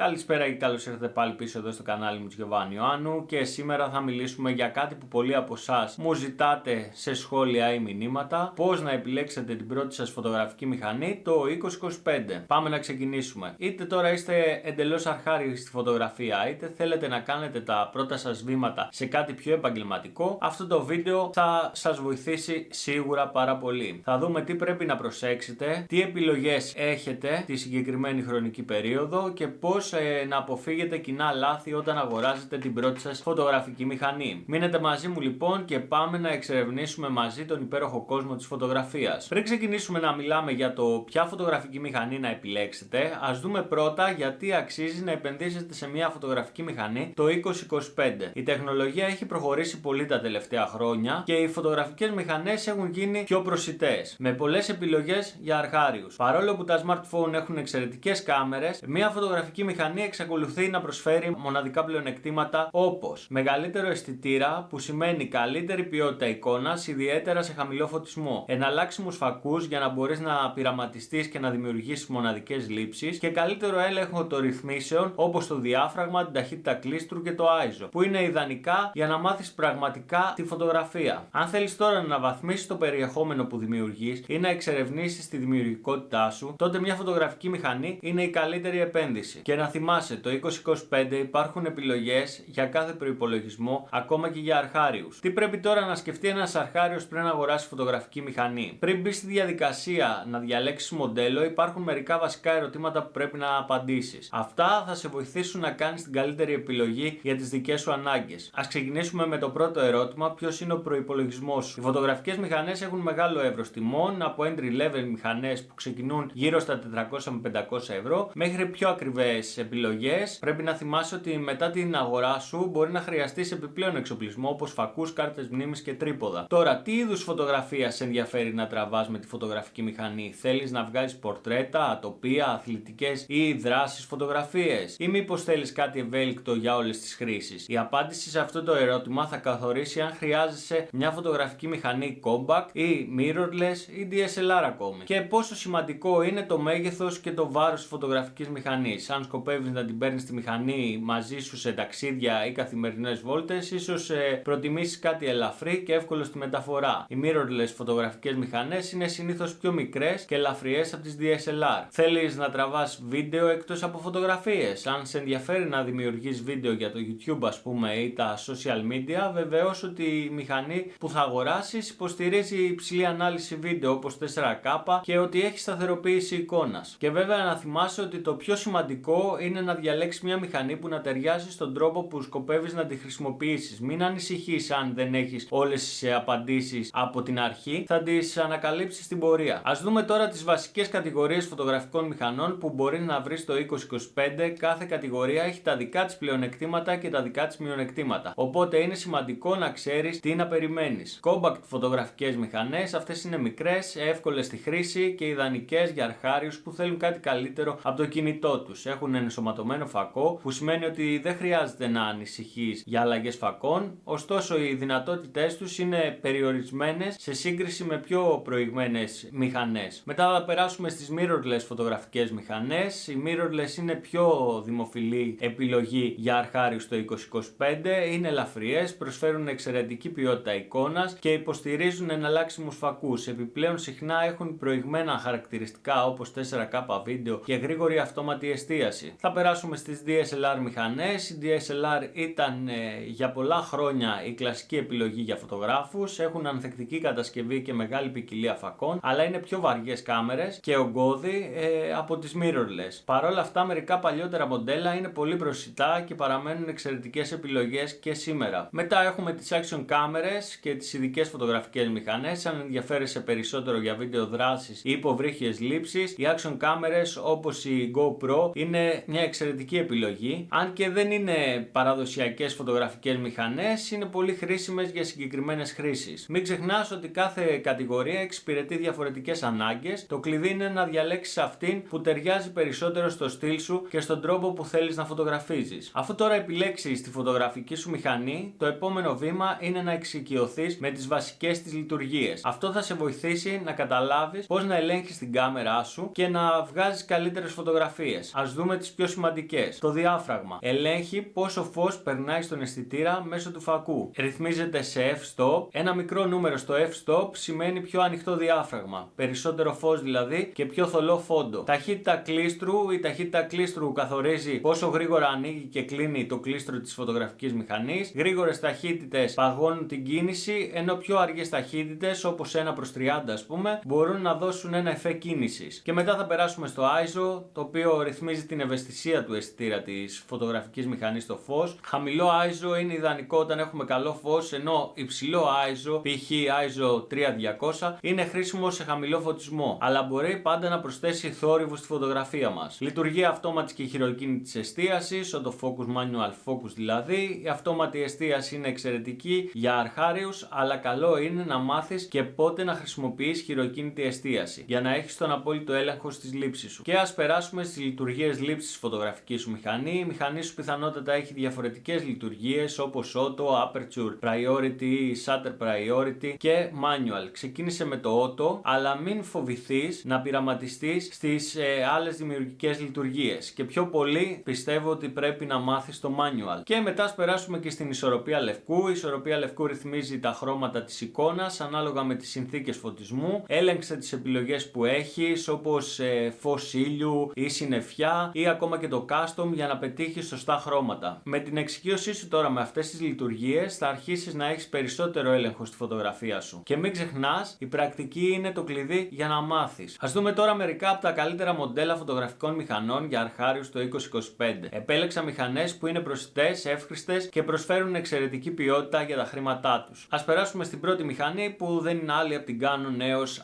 Καλησπέρα και καλώς ήρθατε πάλι πίσω εδώ στο κανάλι μου Γιωβάνι Ιωάννου και σήμερα θα μιλήσουμε για κάτι που πολλοί από εσάς μου ζητάτε σε σχόλια ή μηνύματα, πώς να επιλέξετε την πρώτη σας φωτογραφική μηχανή το 2025. Πάμε να ξεκινήσουμε. Είτε τώρα είστε εντελώς αρχάριοι στη φωτογραφία, είτε θέλετε να κάνετε τα πρώτα σας βήματα σε κάτι πιο επαγγελματικό, αυτό το βίντεο θα σας βοηθήσει σίγουρα πάρα πολύ. Θα δούμε τι πρέπει να προσέξετε, τι επιλογές έχετε τη συγκεκριμένη χρονική περίοδο και πώς να αποφύγετε κοινά λάθη όταν αγοράζετε την πρώτη σας φωτογραφική μηχανή. Μείνετε μαζί μου λοιπόν και πάμε να εξερευνήσουμε μαζί τον υπέροχο κόσμο της φωτογραφίας. Πριν ξεκινήσουμε να μιλάμε για το ποια φωτογραφική μηχανή να επιλέξετε, ας δούμε πρώτα γιατί αξίζει να επενδύσετε σε μια φωτογραφική μηχανή το 2025. Η τεχνολογία έχει προχωρήσει πολύ τα τελευταία χρόνια και οι φωτογραφικές μηχανές έχουν γίνει πιο προσιτές, με πολλές επιλογές για αρχάριους. Παρόλο που τα smartphone έχουν εξαιρετικές κάμερες, μια φωτογραφική μηχανή εξακολουθεί να προσφέρει μοναδικά πλεονεκτήματα όπως μεγαλύτερο αισθητήρα, που σημαίνει καλύτερη ποιότητα εικόνας, ιδιαίτερα σε χαμηλό φωτισμό, εναλλάξιμους φακούς για να μπορείς να πειραματιστείς και να δημιουργήσεις μοναδικές λήψεις και καλύτερο έλεγχο των ρυθμίσεων όπως το διάφραγμα, την ταχύτητα κλίστρου και το ISO, που είναι ιδανικά για να μάθεις πραγματικά τη φωτογραφία. Αν θέλεις τώρα να αναβαθμίσεις το περιεχόμενο που δημιουργείς ή να εξερευνήσεις τη δημιουργικότητά σου, τότε μια φωτογραφική μηχανή είναι η καλύτερη επένδυση. Και να θυμάσαι, το 2025 υπάρχουν επιλογές για κάθε προϋπολογισμό, ακόμα και για αρχάριους. Τι πρέπει τώρα να σκεφτεί ένας αρχάριος πριν αγοράσει φωτογραφική μηχανή? Πριν μπει στη διαδικασία να διαλέξεις μοντέλο, υπάρχουν μερικά βασικά ερωτήματα που πρέπει να απαντήσεις. Αυτά θα σε βοηθήσουν να κάνεις την καλύτερη επιλογή για τις δικές σου ανάγκες. Ας ξεκινήσουμε με το πρώτο ερώτημα: ποιος είναι ο προϋπολογισμός σου? Οι φωτογραφικές μηχανές έχουν μεγάλο εύρος τιμών, από entry level μηχανές που ξεκινούν γύρω στα 400 με 500 ευρώ μέχρι πιο ακριβές επιλογές. Πρέπει να θυμάσαι ότι μετά την αγορά σου μπορεί να χρειαστείς επιπλέον εξοπλισμό όπως φακούς, κάρτες μνήμης και τρίποδα. Τώρα, τι είδους φωτογραφία σε ενδιαφέρει να τραβάς με τη φωτογραφική μηχανή? Θέλεις να βγάζεις πορτρέτα, τοπία, αθλητικές ή δράσεις φωτογραφίες, ή μήπως θέλεις κάτι ευέλικτο για όλες τις χρήσεις? Η απάντηση σε αυτό το ερώτημα θα καθορίσει αν χρειάζεσαι μια φωτογραφική μηχανή compact ή mirrorless ή DSLR ακόμη. Και πόσο σημαντικό είναι το μέγεθος και το βάρος της φωτογραφικής μηχανής. Αν σκοπεύεις να την παίρνεις τη μηχανή μαζί σου σε ταξίδια ή καθημερινές βόλτες, ίσως προτιμήσεις κάτι ελαφρύ και εύκολο στη μεταφορά. Οι mirrorless φωτογραφικές μηχανές είναι συνήθως πιο μικρές και ελαφριές από τις DSLR. Θέλεις να τραβάς βίντεο εκτός από φωτογραφίες? Αν σε ενδιαφέρει να δημιουργείς βίντεο για το YouTube ας πούμε ή τα social media, βεβαιώσου ότι η μηχανή που θα αγοράσεις υποστηρίζει υψηλή ανάλυση βίντεο όπως 4K και ότι έχει σταθεροποίηση εικόνας. Και βέβαια να θυμάσαι ότι το πιο σημαντικό είναι να διαλέξεις μια μηχανή που να ταιριάζει στον τρόπο που σκοπεύεις να τη χρησιμοποιήσεις. Μην ανησυχείς αν δεν έχεις όλες τις απαντήσεις από την αρχή, θα τις ανακαλύψεις στην πορεία. Ας δούμε τώρα τις βασικές κατηγορίες φωτογραφικών μηχανών που μπορείς να βρεις το 2025. Κάθε κατηγορία έχει τα δικά της πλεονεκτήματα και τα δικά της μειονεκτήματα. Οπότε είναι σημαντικό να ξέρεις τι να περιμένεις. Compact φωτογραφικές μηχανές, αυτές είναι μικρές, εύκολες στη χρήση και ιδανικές για αρχάριους που θέλουν κάτι καλύτερο από το κινητό τους. Έχουν ενσωματωμένο φακό, που σημαίνει ότι δεν χρειάζεται να ανησυχείς για αλλαγές φακών, ωστόσο οι δυνατότητές τους είναι περιορισμένες σε σύγκριση με πιο προηγμένες μηχανές. Μετά θα περάσουμε στις mirrorless φωτογραφικές μηχανές. Οι mirrorless είναι πιο δημοφιλή επιλογή για αρχάριους το 2025, είναι ελαφριές, προσφέρουν εξαιρετική ποιότητα εικόνας και υποστηρίζουν εναλλάξιμους φακούς. Επιπλέον συχνά έχουν προηγμένα χαρακτηριστικά όπως 4K βίντεο και γρήγορη αυτόματη εστίαση. Θα περάσουμε στις DSLR μηχανές. Η DSLR ήταν για πολλά χρόνια η κλασική επιλογή για φωτογράφους. Έχουν ανθεκτική κατασκευή και μεγάλη ποικιλία φακών, αλλά είναι πιο βαριές κάμερες και ογκώδη από τις mirrorless. Παρ' όλα αυτά, μερικά παλιότερα μοντέλα είναι πολύ προσιτά και παραμένουν εξαιρετικές επιλογές και σήμερα. Μετά έχουμε τις action κάμερες και τις ειδικές φωτογραφικές μηχανές. Αν ενδιαφέρεσαι περισσότερο για βίντεο δράσης ή υποβρύχιες λήψεις, οι action κάμερες όπως η GoPro είναι μια εξαιρετική επιλογή. Αν και δεν είναι παραδοσιακές φωτογραφικές μηχανές, είναι πολύ χρήσιμες για συγκεκριμένες χρήσεις. Μην ξεχνάς ότι κάθε κατηγορία εξυπηρετεί διαφορετικές ανάγκες. Το κλειδί είναι να διαλέξεις αυτήν που ταιριάζει περισσότερο στο στυλ σου και στον τρόπο που θέλεις να φωτογραφίζεις. Αφού τώρα επιλέξεις τη φωτογραφική σου μηχανή, το επόμενο βήμα είναι να εξοικειωθείς με τις βασικές της λειτουργίες. Αυτό θα σε βοηθήσει να καταλάβεις πώς να ελέγχεις την κάμερά σου και να βγάζεις καλύτερες φωτογραφίες. Ας δούμε τις τις πιο σημαντικές. Το διάφραγμα. Ελέγχει πόσο φως περνάει στον αισθητήρα μέσω του φακού. Ρυθμίζεται σε f-stop. Ένα μικρό νούμερο στο f-stop σημαίνει πιο ανοιχτό διάφραγμα. Περισσότερο φως δηλαδή και πιο θολό φόντο. Ταχύτητα κλίστρου. Η ταχύτητα κλίστρου καθορίζει πόσο γρήγορα ανοίγει και κλείνει το κλίστρο της φωτογραφικής μηχανής. Γρήγορες ταχύτητες παγώνουν την κίνηση, ενώ πιο αργές ταχύτητες, όπως 1:30 ας πούμε, μπορούν να δώσουν ένα εφέ κίνησης. Και μετά θα περάσουμε στο ISO, το οποίο ρυθμίζει την ευαισθησία του αισθητήρα της φωτογραφικής μηχανής στο φως. Χαμηλό ISO είναι ιδανικό όταν έχουμε καλό φως, ενώ υψηλό ISO, π.χ. ISO 3200, είναι χρήσιμο σε χαμηλό φωτισμό, αλλά μπορεί πάντα να προσθέσει θόρυβο στη φωτογραφία μας. Λειτουργία αυτόματης και χειροκίνητης εστίασης, autofocus manual focus δηλαδή. Η αυτόματη εστίαση είναι εξαιρετική για αρχάριους, αλλά καλό είναι να μάθεις και πότε να χρησιμοποιείς χειροκίνητη εστίαση, για να έχεις τον απόλυτο έλεγχο στις λήψεις σου. Και ας περάσουμε στις λειτουργίες λήψης της φωτογραφικής σου μηχανή. Η μηχανή σου πιθανότατα έχει διαφορετικές λειτουργίες όπως auto, aperture priority, shutter priority και manual. Ξεκίνησε με το auto, αλλά μην φοβηθείς να πειραματιστείς στις άλλες δημιουργικές λειτουργίες. Και πιο πολύ πιστεύω ότι πρέπει να μάθεις το manual. Και μετά ας περάσουμε και στην ισορροπία λευκού. Η ισορροπία λευκού ρυθμίζει τα χρώματα της εικόνας ανάλογα με τις συνθήκες φωτισμού. Έλεγξε τις επιλογές που έχεις, όπως φως ήλιου ή συννεφιά ή ακόμα και το custom, για να πετύχεις σωστά χρώματα. Με την εξοικείωσή σου τώρα με αυτές τις λειτουργίες θα αρχίσεις να έχεις περισσότερο έλεγχο στη φωτογραφία σου. Και μην ξεχνάς, η πρακτική είναι το κλειδί για να μάθεις. Ας δούμε τώρα μερικά από τα καλύτερα μοντέλα φωτογραφικών μηχανών για αρχάριους το 2025. Επέλεξα μηχανές που είναι προσιτές, εύχριστες και προσφέρουν εξαιρετική ποιότητα για τα χρήματά τους. Ας περάσουμε στην πρώτη μηχανή, που δεν είναι άλλη από την Canon EOS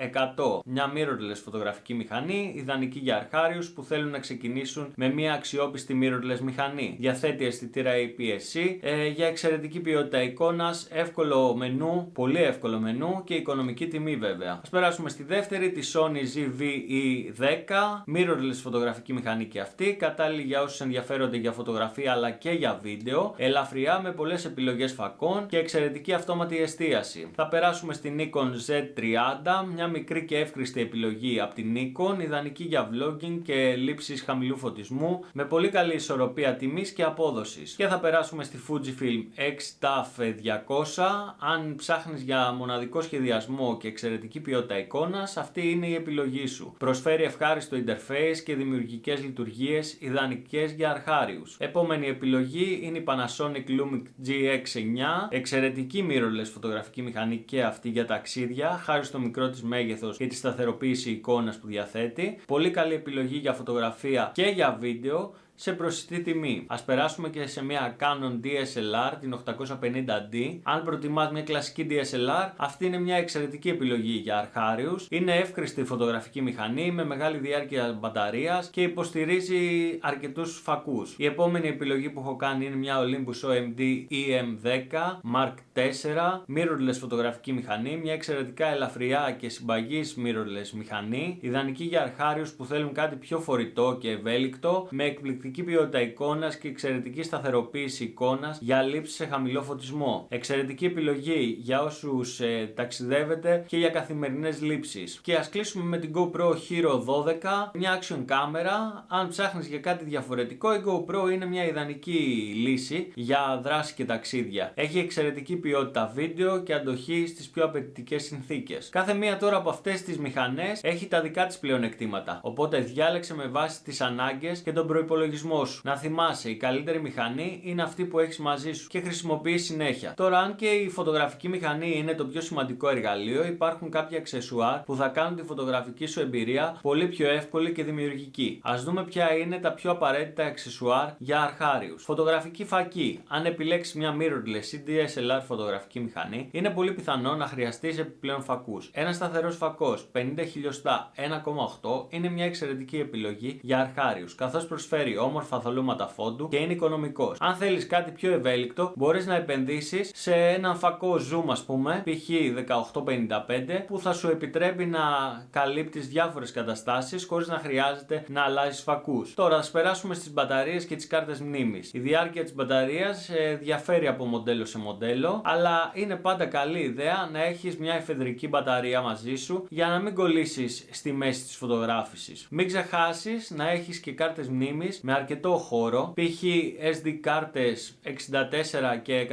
R100. Μια mirrorless φωτογραφική μηχανή, ιδανική για αρχάριους που θέλουν να ξεκινήσουν με μια αξιόπιστη mirrorless μηχανή. Διαθέτει αισθητήρα APS-C για εξαιρετική ποιότητα εικόνας, εύκολο μενού, πολύ εύκολο μενού και οικονομική τιμή βέβαια. Ας περάσουμε στη δεύτερη, τη Sony ZV-E10. Mirrorless φωτογραφική μηχανή και αυτή, κατάλληλη για όσους ενδιαφέρονται για φωτογραφία αλλά και για βίντεο, ελαφριά με πολλές επιλογές φακών και εξαιρετική αυτόματη εστίαση. Θα περάσουμε στην Nikon Z30, μια μικρή και εύκριστη επιλογή από την Nikon, ιδανική για vlogging και λήψεις χαμηλού φωτισμού, με πολύ καλή ισορροπία τιμής και απόδοσης. Και θα περάσουμε στη Fujifilm X-TAF 200. Αν ψάχνεις για μοναδικό σχεδιασμό και εξαιρετική ποιότητα εικόνας, αυτή είναι η επιλογή σου. Προσφέρει ευχάριστο interface και δημιουργικές λειτουργίες ιδανικές για αρχάριους. Επόμενη επιλογή είναι η Panasonic Lumix GX9, εξαιρετική mirrorless φωτογραφική μηχανή και αυτή για ταξίδια, χάρη στο μικρό της μέγεθος και τη σταθεροποίηση εικόνας που διαθέτει. Πολύ καλή επιλογή για φωτογραφία και για βίντεο, σε προσιτή τιμή. Ας περάσουμε και σε μια Canon DSLR, την 850D. Αν προτιμάς μια κλασική DSLR, αυτή είναι μια εξαιρετική επιλογή για αρχάριους. Είναι εύκριστη φωτογραφική μηχανή με μεγάλη διάρκεια μπαταρίας και υποστηρίζει αρκετούς φακούς. Η επόμενη επιλογή που έχω κάνει είναι μια Olympus OMD EM10 Mark IV, mirrorless φωτογραφική μηχανή, μια εξαιρετικά ελαφριά και συμπαγής mirrorless μηχανή, ιδανική για αρχάριους που θέλουν κάτι πιο φορητό και ευέλικτο, με εκπληκτική ποιότητα εικόνας και εξαιρετική σταθεροποίηση εικόνας για λήψη σε χαμηλό φωτισμό. Εξαιρετική επιλογή για όσους ταξιδεύετε και για καθημερινές λήψεις. Και ας κλείσουμε με την GoPro Hero 12, μια action κάμερα. Αν ψάχνεις για κάτι διαφορετικό, η GoPro είναι μια ιδανική λύση για δράση και ταξίδια. Έχει εξαιρετική ποιότητα βίντεο και αντοχή στις πιο απαιτητικές συνθήκες. Κάθε μία τώρα από αυτές τις μηχανές έχει τα δικά της πλεονεκτήματα, οπότε διάλεξε με βάση τις ανάγκες και τον προϋπολογισμό σου. Να θυμάσαι, η καλύτερη μηχανή είναι αυτή που έχεις μαζί σου και χρησιμοποιείς συνέχεια. Τώρα, αν και η φωτογραφική μηχανή είναι το πιο σημαντικό εργαλείο, υπάρχουν κάποια αξεσουάρ που θα κάνουν τη φωτογραφική σου εμπειρία πολύ πιο εύκολη και δημιουργική. Ας δούμε ποια είναι τα πιο απαραίτητα αξεσουάρ για αρχάριους. Φωτογραφική φακή. Αν επιλέξεις μια mirrorless ή DSLR φωτογραφική μηχανή, είναι πολύ πιθανό να χρειαστείς επιπλέον φακούς. Ένα σταθερός φακός 50 χιλιοστά 1,8 είναι μια εξαιρετική επιλογή για αρχάριους, καθώς προσφέρει όμορφα θολώματα φόντου και είναι οικονομικός. Αν θέλεις κάτι πιο ευέλικτο, μπορείς να επενδύσεις σε έναν φακό zoom, ας πούμε, π.χ. 1855, που θα σου επιτρέπει να καλύπτεις διάφορες καταστάσεις χωρίς να χρειάζεται να αλλάζεις φακούς. Τώρα, ας περάσουμε στις μπαταρίες και τις κάρτες μνήμης. Η διάρκεια της μπαταρίας διαφέρει από μοντέλο σε μοντέλο, αλλά είναι πάντα καλή ιδέα να έχεις μια εφεδρική μπαταρία μαζί σου για να μην κολλήσεις στη μέση της φωτογράφησης. Μην ξεχάσεις να έχεις και κάρτες μνήμης με αρκετό χώρο, π.χ. SD κάρτες 64 και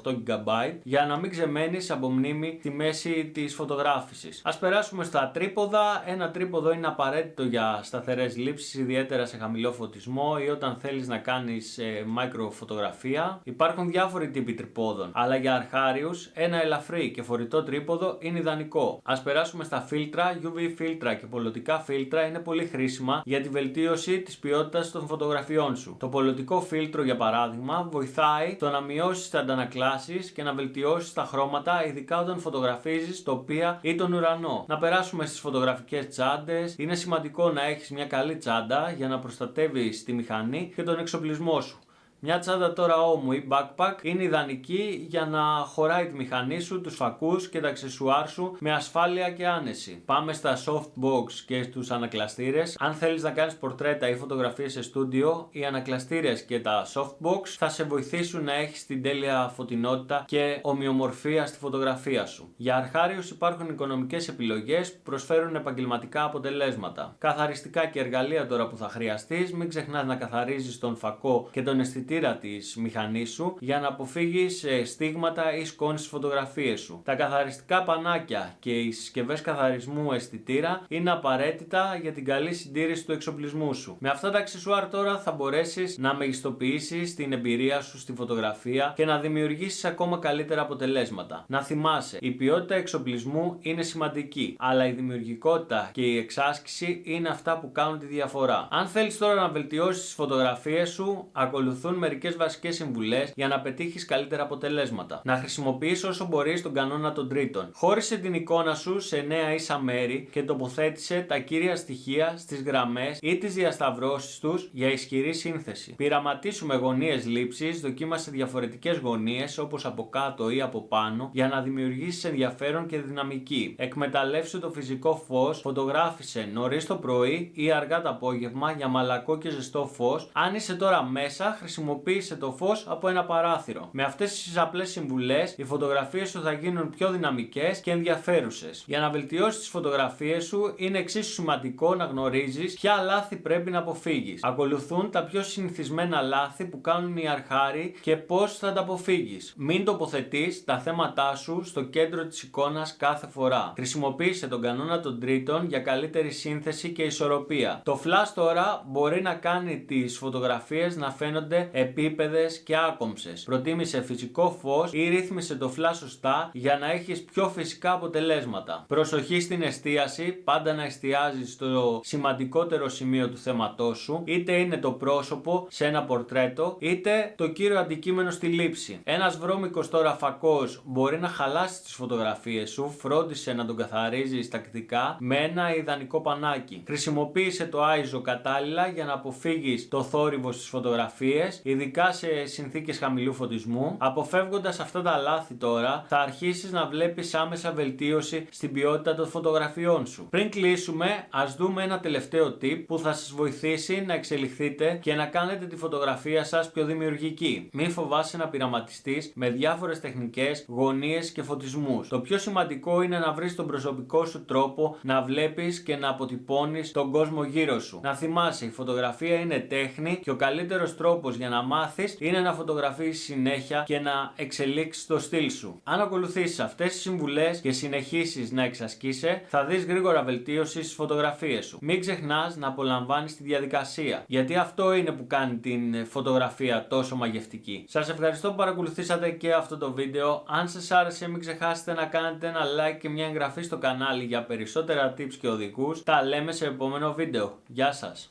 128 GB, για να μην ξεμένεις από μνήμη τη μέση της φωτογράφησης. Ας περάσουμε στα τρίποδα. Ένα τρίποδο είναι απαραίτητο για σταθερές λήψεις, ιδιαίτερα σε χαμηλό φωτισμό ή όταν θέλεις να κάνεις μικροφωτογραφία. Υπάρχουν διάφοροι τύποι τρυπόδων, αλλά για αρχάριους ένα ελαφρύ και φορητό τρίποδο είναι ιδανικό. Ας περάσουμε στα φίλτρα. UV φίλτρα και πολιτικά φίλτρα είναι πολύ χρήσιμα για τη βελτίωση της ποιότητας των φωτογραφιών σου. Το πολιτικό φίλτρο, για παράδειγμα, βοηθάει στο να μειώσεις τα αντανακλάσεις και να βελτιώσεις τα χρώματα, ειδικά όταν φωτογραφίζεις τοπία ή τον ουρανό. Να περάσουμε στις φωτογραφικές τσάντες. Είναι σημαντικό να έχεις μια καλή τσάντα για να προστατεύεις τη μηχανή και τον εξοπλισμό σου. Μια τσάντα τώρα ώμου ή backpack είναι ιδανική για να χωράει τη μηχανή σου, τους φακούς και τα αξεσουάρ σου με ασφάλεια και άνεση. Πάμε στα softbox και στους ανακλαστήρες. Αν θέλεις να κάνεις πορτρέτα ή φωτογραφίες σε στούντιο, οι ανακλαστήρες και τα softbox θα σε βοηθήσουν να έχεις την τέλεια φωτεινότητα και ομοιομορφία στη φωτογραφία σου. Για αρχάριους υπάρχουν οικονομικές επιλογές που προσφέρουν επαγγελματικά αποτελέσματα. Καθαριστικά και εργαλεία τώρα που θα χρειαστείς. Μην ξεχνάς να καθαρίζεις τον φακό και τον αισθητήρα της μηχανής σου για να αποφύγεις στίγματα ή σκόνη στις φωτογραφίες σου. Τα καθαριστικά πανάκια και οι συσκευές καθαρισμού αισθητήρα είναι απαραίτητα για την καλή συντήρηση του εξοπλισμού σου. Με αυτά τα αξεσουάρ τώρα θα μπορέσεις να μεγιστοποιήσεις την εμπειρία σου στη φωτογραφία και να δημιουργήσεις ακόμα καλύτερα αποτελέσματα. Να θυμάσαι, η ποιότητα εξοπλισμού είναι σημαντική, αλλά η δημιουργικότητα και η εξάσκηση είναι αυτά που κάνουν τη διαφορά. Αν θέλεις τώρα να βελτιώσεις τις φωτογραφίες σου, ακολουθούν μερικές βασικές συμβουλές για να πετύχεις καλύτερα αποτελέσματα. Να χρησιμοποιείς όσο μπορείς τον κανόνα των τρίτων. Χώρισε την εικόνα σου σε 9 ίσα μέρη και τοποθέτησε τα κύρια στοιχεία στις γραμμές ή τις διασταυρώσεις τους για ισχυρή σύνθεση. Πειραματίσου με γωνίες λήψης, δοκίμασε διαφορετικές γωνίες όπως από κάτω ή από πάνω για να δημιουργήσεις ενδιαφέρον και δυναμική. Εκμεταλλεύσου το φυσικό φως, φωτογράφησε νωρίς το πρωί ή αργά το απόγευμα για μαλακό και ζεστό φως. Αν είσαι τώρα μέσα, χρησιμοποίησε το φως από ένα παράθυρο. Με αυτές τις απλές συμβουλές, οι φωτογραφίες σου θα γίνουν πιο δυναμικές και ενδιαφέρουσες. Για να βελτιώσεις τις φωτογραφίες σου, είναι εξίσου σημαντικό να γνωρίζεις ποια λάθη πρέπει να αποφύγεις. Ακολουθούν τα πιο συνηθισμένα λάθη που κάνουν οι αρχάριοι και πώς θα τα αποφύγεις. Μην τοποθετείς τα θέματά σου στο κέντρο της εικόνας κάθε φορά. Χρησιμοποίησε τον κανόνα των τρίτων για καλύτερη σύνθεση και ισορροπία. Το flash τώρα μπορεί να κάνει τις φωτογραφίες να φαίνονται επίπεδες και άκομψες. Προτίμησε φυσικό φως ή ρύθμισε το flash σωστά για να έχεις πιο φυσικά αποτελέσματα. Προσοχή στην εστίαση, πάντα να εστιάζεις στο σημαντικότερο σημείο του θέματός σου, είτε είναι το πρόσωπο σε ένα πορτρέτο, είτε το κύριο αντικείμενο στη λήψη. Ένας βρώμικος τώρα φακός μπορεί να χαλάσει τις φωτογραφίες σου, φρόντισε να τον καθαρίζεις τακτικά με ένα ιδανικό πανάκι. Χρησιμοποίησε το ISO κατάλληλα για να αποφύγεις το θόρυβο στις φωτογραφίες, ειδικά σε συνθήκες χαμηλού φωτισμού. Αποφεύγοντας αυτά τα λάθη τώρα, θα αρχίσεις να βλέπεις άμεσα βελτίωση στην ποιότητα των φωτογραφιών σου. Πριν κλείσουμε, ας δούμε ένα τελευταίο tip που θα σας βοηθήσει να εξελιχθείτε και να κάνετε τη φωτογραφία σας πιο δημιουργική. Μην φοβάσαι να πειραματιστείς με διάφορες τεχνικές, γωνίες και φωτισμούς. Το πιο σημαντικό είναι να βρεις τον προσωπικό σου τρόπο να βλέπεις και να αποτυπώνεις τον κόσμο γύρω σου. Να θυμάσαι, η φωτογραφία είναι τέχνη και ο καλύτερος τρόπος για να μάθεις είναι να φωτογραφίσεις συνέχεια και να εξελίξεις το στυλ σου. Αν ακολουθήσεις αυτές τις συμβουλές και συνεχίσεις να εξασκείσαι, θα δεις γρήγορα βελτίωση στις φωτογραφίες σου. Μην ξεχνάς να απολαμβάνεις τη διαδικασία, γιατί αυτό είναι που κάνει την φωτογραφία τόσο μαγευτική. Σας ευχαριστώ που παρακολουθήσατε και αυτό το βίντεο. Αν σας άρεσε, μην ξεχάσετε να κάνετε ένα like και μια εγγραφή στο κανάλι για περισσότερα tips και οδηγούς. Τα λέμε σε επόμενο βίντεο. Γεια σας!